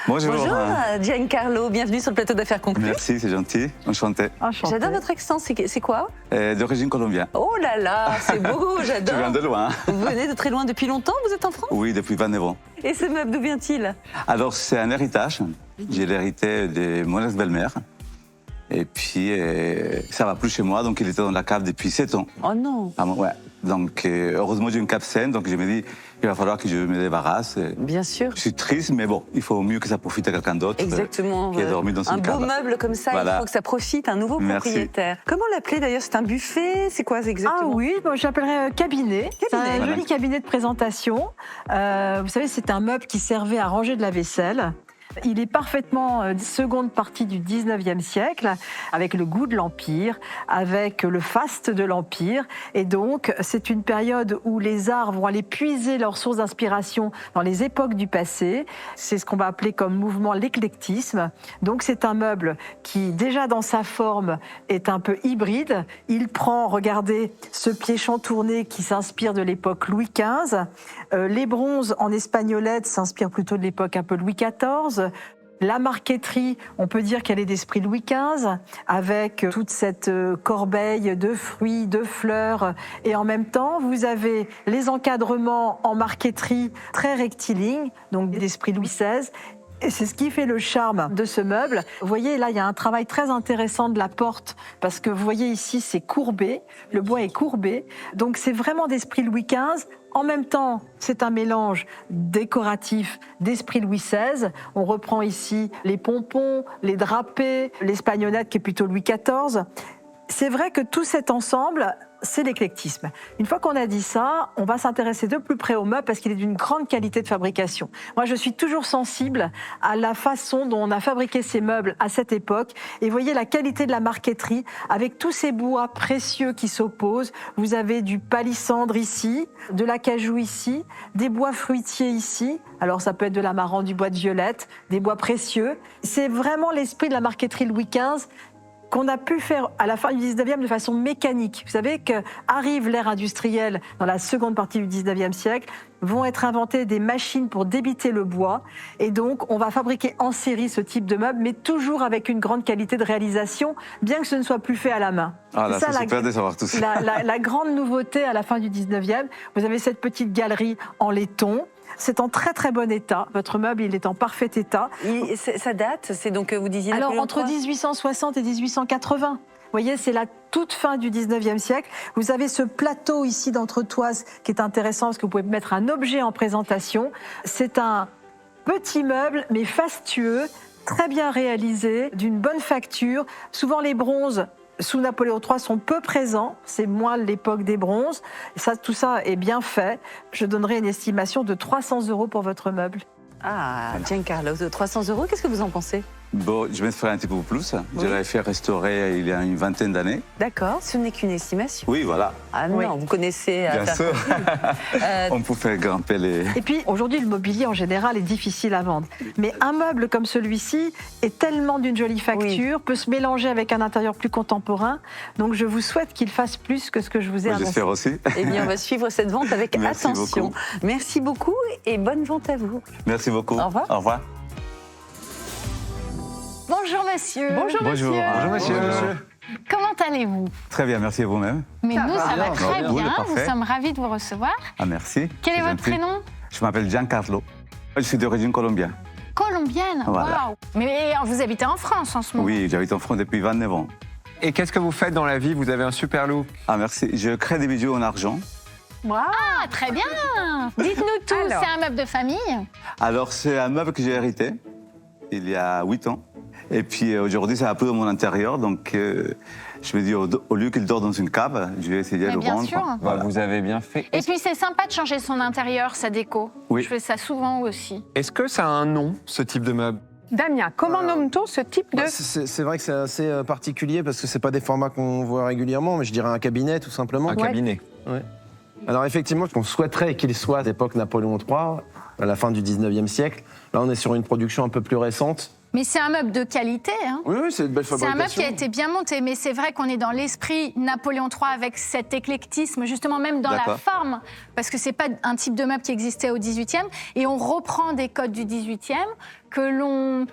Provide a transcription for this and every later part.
Bonjour. Bonjour Giancarlo, bienvenue sur le plateau d'affaires conclues. Merci, c'est gentil. Enchanté. J'adore votre accent, c'est quoi? D'origine colombienne. Oh là là, c'est beau, j'adore. Je viens de loin. Vous venez de très loin depuis longtemps, vous êtes en France? Oui, depuis 29 ans. Et ce meuble, d'où vient-il? Alors, c'est un héritage. J'ai l'hérité de mon ex-belle-mère. Et puis, ça va plus chez moi, donc il était dans la cave depuis 7 ans. Oh non. Ah, ouais. Donc, heureusement, j'ai une cave saine, donc je me dis, il va falloir que je me débarrasse. Bien sûr. Je suis triste, mais bon, il faut mieux que ça profite à quelqu'un d'autre. Exactement. Qui a dormi dans une cave. Un beau meuble comme ça, voilà. Il faut que ça profite à un nouveau propriétaire. Comment l'appeler d'ailleurs? C'est un buffet? C'est quoi exactement? Ah oui, bon, je l'appellerais cabinet. C'est un joli cabinet de présentation. Vous savez, c'est un meuble qui servait à ranger de la vaisselle. Il est parfaitement seconde partie du 19e siècle, avec le goût de l'Empire, avec le faste de l'Empire. Et donc, c'est une période où les arts vont aller puiser leurs sources d'inspiration dans les époques du passé. C'est ce qu'on va appeler comme mouvement l'éclectisme. Donc, c'est un meuble qui, déjà dans sa forme, est un peu hybride. Il prend, regardez, ce pied chantourné qui s'inspire de l'époque Louis XV. Les bronzes en espagnolette s'inspirent plutôt de l'époque un peu Louis XIV. La marqueterie, on peut dire qu'elle est d'esprit Louis XV, avec toute cette corbeille de fruits, de fleurs. Et en même temps, vous avez les encadrements en marqueterie très rectilignes, donc d'esprit Louis XVI. Et c'est ce qui fait le charme de ce meuble. Vous voyez, là, il y a un travail très intéressant de la porte, parce que vous voyez ici, c'est courbé, le bois est courbé. Donc c'est vraiment d'esprit Louis XV. En même temps, c'est un mélange décoratif d'esprit Louis XVI. On reprend ici les pompons, les drapés, l'espagnolette qui est plutôt Louis XIV. C'est vrai que tout cet ensemble, c'est l'éclectisme. Une fois qu'on a dit ça, on va s'intéresser de plus près au meuble parce qu'il est d'une grande qualité de fabrication. Moi, je suis toujours sensible à la façon dont on a fabriqué ces meubles à cette époque. Et voyez la qualité de la marqueterie avec tous ces bois précieux qui s'opposent. Vous avez du palissandre ici, de l'acajou ici, des bois fruitiers ici. Alors, ça peut être de l'amarant, du bois de violette, des bois précieux. C'est vraiment l'esprit de la marqueterie Louis XV qu'on a pu faire à la fin du 19e de façon mécanique. Vous savez qu'arrive l'ère industrielle dans la seconde partie du 19e siècle, vont être inventées des machines pour débiter le bois, et donc on va fabriquer en série ce type de meuble, mais toujours avec une grande qualité de réalisation, bien que ce ne soit plus fait à la main. Ah là, c'est super de savoir tout ça. La grande nouveauté à la fin du 19e, vous avez cette petite galerie en laiton. C'est en très très bon état. Votre meuble, il est en parfait état. Et ça date, c'est donc, vous disiez... Alors, entre 1860 et 1880. Vous voyez, c'est la toute fin du 19e siècle. Vous avez ce plateau ici d'entretoise qui est intéressant parce que vous pouvez mettre un objet en présentation. C'est un petit meuble, mais fastueux, très bien réalisé, d'une bonne facture. Souvent, les bronzes sous Napoléon III sont peu présents, c'est moins l'époque des bronzes. Ça, tout ça est bien fait. Je donnerai une estimation de 300 € pour votre meuble. Ah, Giancarlo, 300 €, qu'est-ce que vous en pensez? Bon, je vais te faire un petit peu plus. Je l'avais fait restaurer il y a une vingtaine d'années. D'accord, ce n'est qu'une estimation. Oui, voilà. Ah non, Oui. vous connaissez... Bien sûr. On peut faire grimper les... Et puis, aujourd'hui, le mobilier, en général, est difficile à vendre. Mais un meuble comme celui-ci est tellement d'une jolie facture, peut se mélanger avec un intérieur plus contemporain. Donc, je vous souhaite qu'il fasse plus que ce que je vous ai annoncé. J'espère aussi. Eh bien, on va suivre cette vente avec Merci attention. beaucoup. Merci beaucoup et bonne vente à vous. Merci beaucoup. Au revoir. Au revoir. Bonjour monsieur. Bonjour monsieur. Bonjour, monsieur. Comment allez-vous? Très bien, merci à vous-même. Mais nous, ça va très Cool, bien. parfait. Nous sommes ravis de vous recevoir. Ah, merci. Quel est C'est votre gentil. prénom? Je m'appelle Giancarlo. Je suis d'origine colombienne. Colombienne. Voilà. Waouh. Mais vous habitez en France en ce moment? Oui, j'habite en France depuis 29 ans. Et qu'est-ce que vous faites dans la vie? Vous avez un super look. Ah, merci. Je crée des bijoux en argent. Ah, très bien. Dites-nous tout. Alors. C'est un meuble de famille? Alors, c'est un meuble que j'ai hérité il y a 8 ans. Et puis aujourd'hui, ça a plu dans mon intérieur. Donc, je me dis, au lieu qu'il dort dans une cave, je vais essayer de Mais le bien vendre. sûr. quoi. Bah, Voilà. vous avez bien fait. Et puis c'est sympa de changer son intérieur, sa déco. Oui. Je fais ça souvent aussi. Est-ce que ça a un nom, ce type de meuble? Damien, comment nomme-t-on ce type de... C'est vrai que c'est assez particulier parce que c'est pas des formats qu'on voit régulièrement, mais je dirais un cabinet tout simplement. Un cabinet. Ouais. Alors effectivement, on souhaiterait qu'il soit d'époque Napoléon III, à la fin du 19e siècle. Là, on est sur une production un peu plus récente, Mais c'est un meuble de qualité, hein. Oui, oui, c'est une belle C'est un fabrication. meuble qui a été bien monté, mais c'est vrai qu'on est dans l'esprit Napoléon III avec cet éclectisme, justement même dans la D'accord. forme, parce que c'est pas un type de meuble qui existait au XVIIIe, et on reprend des codes du XVIIIe que l'on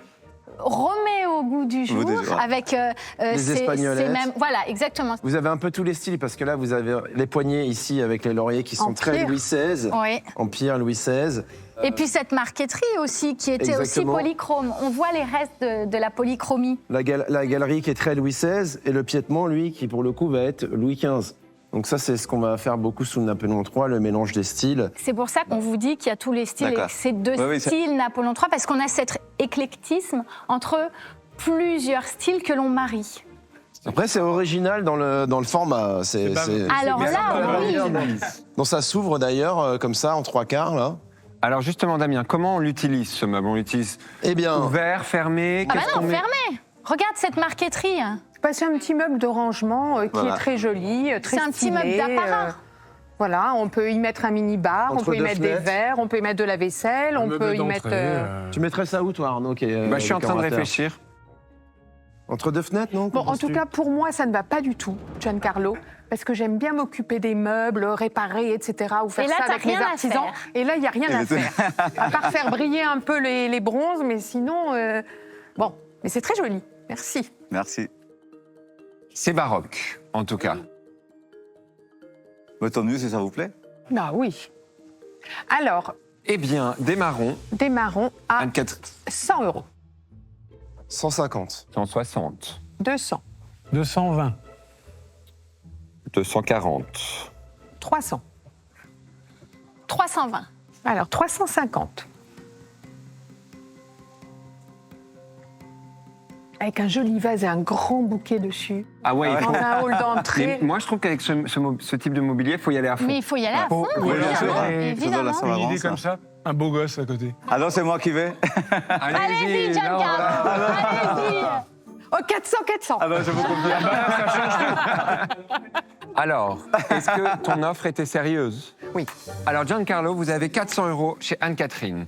remet au goût du jour avec espagnolettes. mêmes... Voilà, exactement. Vous avez un peu tous les styles, parce que là, vous avez les poignées ici avec les lauriers qui sont très pierre. Louis XVI, Oui. en pierre Louis XVI. Et puis cette marqueterie aussi, qui était Exactement. aussi polychrome. On voit les restes de la polychromie. La galerie qui est très Louis XVI, et le piétement, lui, qui pour le coup va être Louis XV. Donc ça, c'est ce qu'on va faire beaucoup sous Napoléon III, le mélange des styles. C'est pour ça qu'on vous dit qu'il y a tous les styles et D'accord. que c'est deux Oui, oui, ça- styles Napoléon III, parce qu'on a cet éclectisme entre plusieurs styles que l'on marie. Après, c'est original dans le format. Alors là, oui. Donc ça s'ouvre d'ailleurs comme ça, en 3/4, là. Alors justement, Damien, comment on l'utilise ce meuble? On l'utilise Eh bien, ouvert, fermé? Ah bah qu'est-ce non, qu'on met fermé. Regarde cette marqueterie. C'est un petit meuble de rangement qui Voilà. est très joli, très C'est un petit stylé, meuble d'apparat. Voilà, on peut y mettre un mini-bar, on Entre peut y deux mettre des fenêtres. verres, on peut y mettre de la vaisselle, on peut y mettre... tu mettrais ça où, toi, Arnaud Je suis en train de réfléchir. Entre deux fenêtres, non? Bon, Qu'en en tout penses-tu cas, pour moi, ça ne va pas du tout, Giancarlo, parce que j'aime bien m'occuper des meubles, réparer, etc., ou faire Et là, ça t'as avec les rien à artisans. faire. Et là, il n'y a rien à faire. À part faire briller un peu les bronzes, mais sinon... Bon, mais c'est très joli. Merci. Merci. C'est baroque, en tout cas. Bah, tant mieux si ça vous plaît. Bah oui. Alors, Eh bien, démarrons. démarrons à 24, 100 €, 150. 160, 200, 220. 240, 300. 320. Alors, 350. Avec un joli vase et un grand bouquet dessus. Ah ouais, il faut... Dans un hall Mais d'entrée. moi, je trouve qu'avec ce type de mobilier, il faut y aller à fond. Mais il faut y aller à fond, Oui, bien sûr. évidemment. Ça va Une vraiment, idée ça. comme ça, un beau gosse à côté. Alors, c'est moi qui vais. Allez-y, là, on va- Giancarlo, allez-y. Oh, 400, 400. Ah ben, je vous confirme. Alors, est-ce que ton offre était sérieuse? Oui. Alors, Giancarlo, vous avez 400 € chez Anne-Catherine.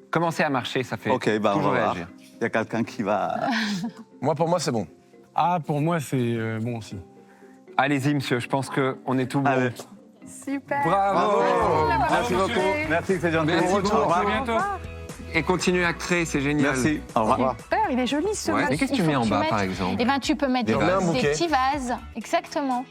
Commencez à marcher, ça fait Ok, bah, on toujours va voir. réagir. Il y a quelqu'un qui va... Pour moi, c'est bon. Ah, pour moi, c'est bon aussi. Allez-y, monsieur, je pense qu'on est tout bon. Allez. Super. Bravo! Merci beaucoup. Merci, c'est gentil. Merci Au beaucoup. revoir. À bientôt. Et continuez à créer, c'est génial. Merci. Au revoir. Super, il est joli ce Ouais. vase. Et qu'est-ce que tu mets en bas, par exemple? Eh ben, tu peux mettre On met un des bouquet. petits vases. Exactement.